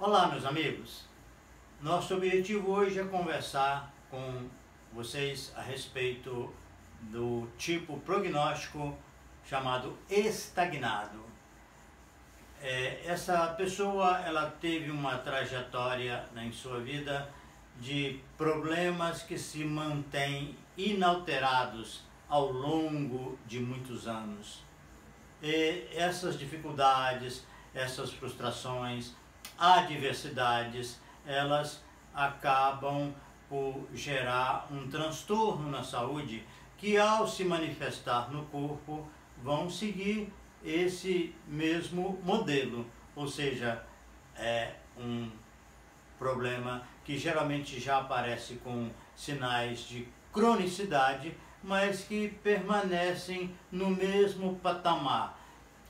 Olá, meus amigos. Nosso objetivo hoje é conversar com vocês a respeito do tipo prognóstico chamado estagnado. Essa pessoa ela teve uma trajetória em sua vida de problemas que se mantêm inalterados ao longo de muitos anos. E essas dificuldades, essas frustrações, adversidades, elas acabam por gerar um transtorno na saúde que, ao se manifestar no corpo, vão seguir esse mesmo modelo, ou seja, é um problema que geralmente já aparece com sinais de cronicidade, mas que permanecem no mesmo patamar.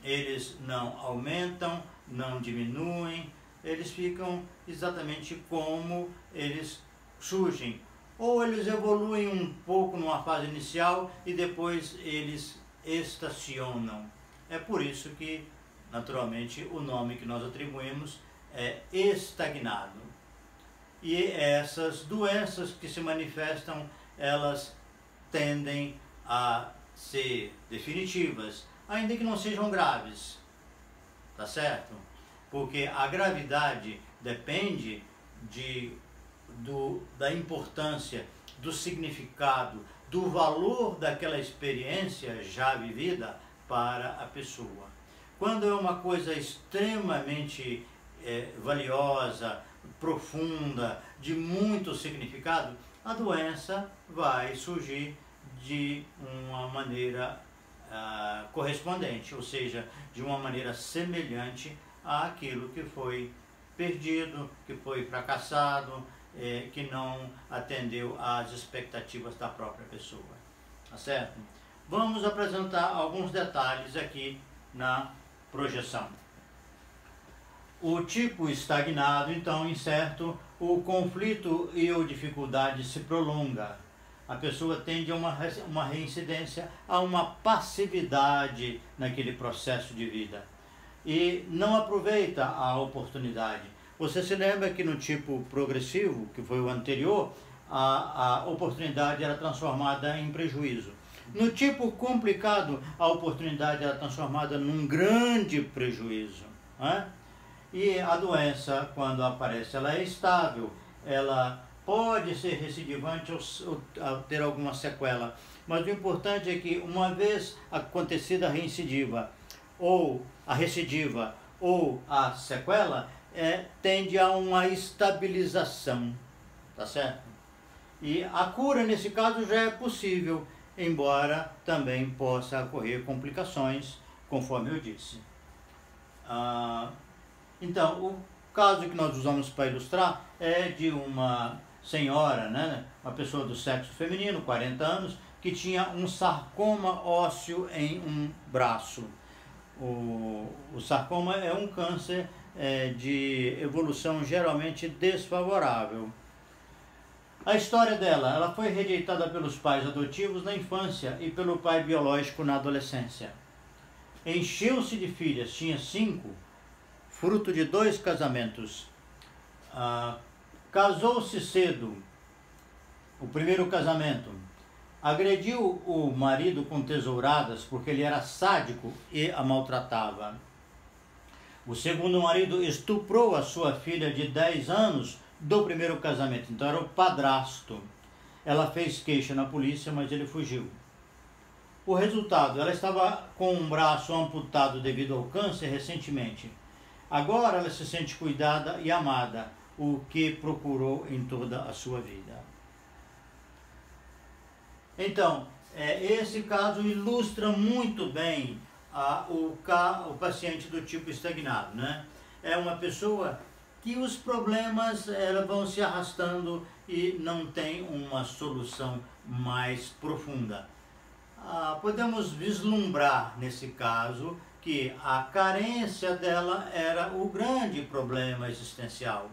Eles não aumentam, não diminuem, eles ficam exatamente como eles surgem. Ou eles evoluem um pouco numa fase inicial e depois eles estacionam. É por isso que, naturalmente, o nome que nós atribuímos é estagnado. E essas doenças que se manifestam, elas tendem a ser definitivas, ainda que não sejam graves, tá certo? Porque a gravidade depende da importância, do significado, do valor daquela experiência já vivida para a pessoa. Quando é uma coisa extremamente valiosa, profunda, de muito significado, a doença vai surgir de uma maneira correspondente, ou seja, de uma maneira semelhante àquilo que foi perdido, que foi fracassado, que não atendeu às expectativas da própria pessoa. Tá certo? Vamos apresentar alguns detalhes aqui na projeção. O tipo estagnado, então, incerto, o conflito e a dificuldade se prolonga. A pessoa tende a uma reincidência, a uma passividade naquele processo de vida e não aproveita a oportunidade. Você se lembra que no tipo progressivo, que foi o anterior, a oportunidade era transformada em prejuízo. No tipo complicado, a oportunidade era transformada num grande prejuízo, né? E a doença, quando aparece, ela é estável, ela pode ser recidivante ou ter alguma sequela, mas o importante é que, uma vez acontecida a recidiva ou a sequela, tende a uma estabilização, tá certo? E a cura, nesse caso, já é possível, embora também possa ocorrer complicações, conforme eu disse. Então, o caso que nós usamos para ilustrar é de uma senhora, né, uma pessoa do sexo feminino, 40 anos, que tinha um sarcoma ósseo em um braço. O sarcoma é um câncer de evolução geralmente desfavorável. A história dela, ela foi rejeitada pelos pais adotivos na infância e pelo pai biológico na adolescência. Encheu-se de filhas, tinha 5, fruto de 2 casamentos. Casou-se cedo, o primeiro casamento. Agrediu o marido com tesouradas porque ele era sádico e a maltratava. O segundo marido estuprou a sua filha de 10 anos do primeiro casamento, então era o padrasto. Ela fez queixa na polícia, mas ele fugiu. O resultado, ela estava com um braço amputado devido ao câncer recentemente. Agora ela se sente cuidada e amada, o que procurou em toda a sua vida. Então, esse caso ilustra muito bem o paciente do tipo estagnado, né? É uma pessoa que os problemas vão se arrastando e não tem uma solução mais profunda. Podemos vislumbrar nesse caso que a carência dela era o grande problema existencial,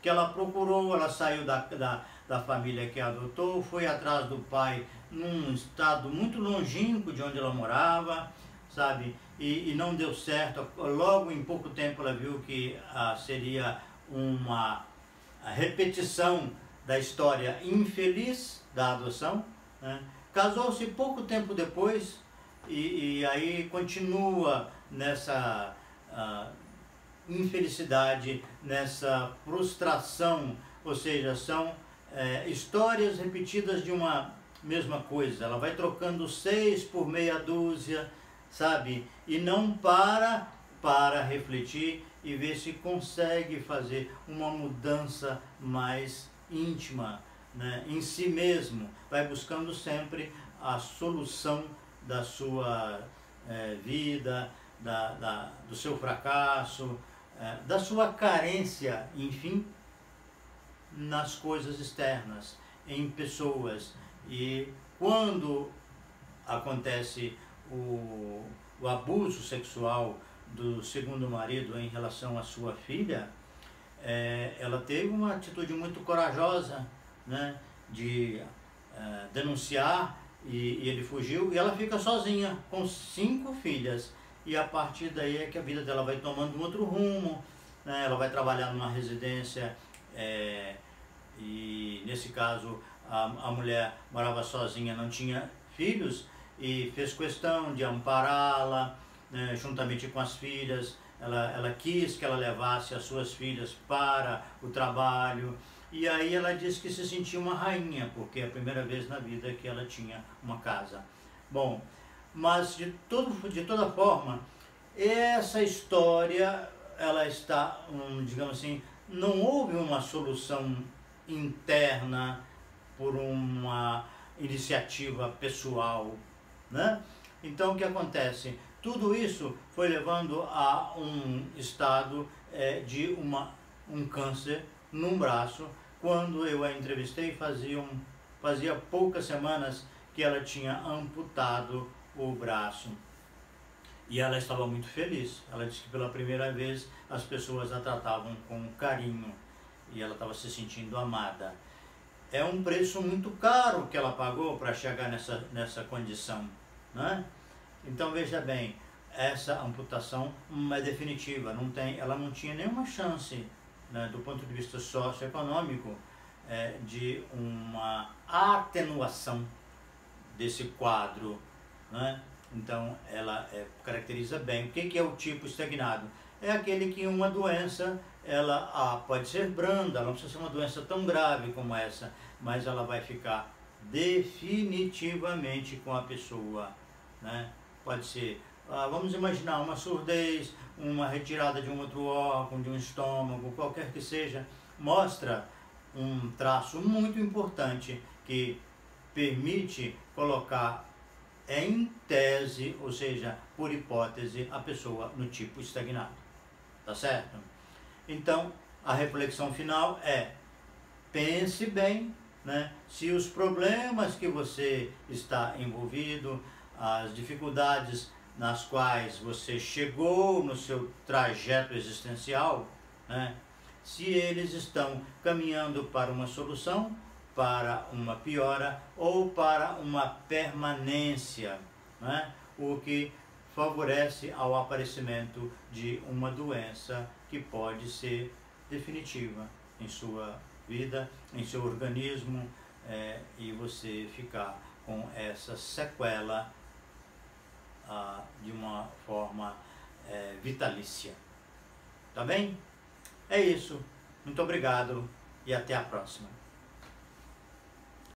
que ela procurou, ela saiu da família que a adotou, foi atrás do pai num estado muito longínquo de onde ela morava, sabe, e não deu certo. Logo em pouco tempo ela viu que seria uma repetição da história infeliz da adoção, né? Casou-se pouco tempo depois e aí continua nessa infelicidade, nessa frustração, ou seja, são histórias repetidas de uma mesma coisa. Ela vai trocando 6 por meia dúzia, sabe? E não para refletir e ver se consegue fazer uma mudança mais íntima, né, em si mesmo. Vai buscando sempre a solução da sua vida, do seu fracasso, da sua carência, enfim, nas coisas externas, em pessoas. E quando acontece o abuso sexual do segundo marido em relação à sua filha, ela teve uma atitude muito corajosa, né, de denunciar, e ele fugiu, e ela fica sozinha com 5 filhas, e a partir daí é que a vida dela vai tomando um outro rumo, né? Ela vai trabalhar numa residência, e nesse caso a mulher morava sozinha, não tinha filhos, e fez questão de ampará-la, né, juntamente com as filhas. Ela quis que ela levasse as suas filhas para o trabalho, e aí ela disse que se sentia uma rainha, porque é a primeira vez na vida que ela tinha uma casa. Bom, mas de toda forma, essa história, ela está, digamos assim, não houve uma solução interna por uma iniciativa pessoal, né? Então o que acontece? Tudo isso foi levando a um estado de um câncer num braço. Quando eu a entrevistei, fazia poucas semanas que ela tinha amputado o braço. E ela estava muito feliz. Ela disse que pela primeira vez as pessoas a tratavam com carinho e ela estava se sentindo amada. É um preço muito caro que ela pagou para chegar nessa condição, né? Então veja bem, essa amputação é definitiva, ela não tinha nenhuma chance, né, do ponto de vista socioeconômico, de uma atenuação desse quadro, né? Então ela caracteriza bem. O que é o tipo estagnado? É aquele que uma doença, ela pode ser branda, ela não precisa ser uma doença tão grave como essa, mas ela vai ficar definitivamente com a pessoa, né? Pode ser, vamos imaginar, uma surdez, uma retirada de um outro órgão, de um estômago, qualquer que seja, mostra um traço muito importante que permite colocar em tese, ou seja, por hipótese, a pessoa no tipo estagnado. Tá certo? Então, a reflexão final é: pense bem, né, se os problemas que você está envolvido, as dificuldades nas quais você chegou no seu trajeto existencial, né, se eles estão caminhando para uma solução, para uma piora ou para uma permanência, né, o que favorece ao aparecimento de uma doença que pode ser definitiva em sua vida, em seu organismo, e você ficar com essa sequela de uma forma vitalícia. Tá bem? É isso. Muito obrigado e até a próxima.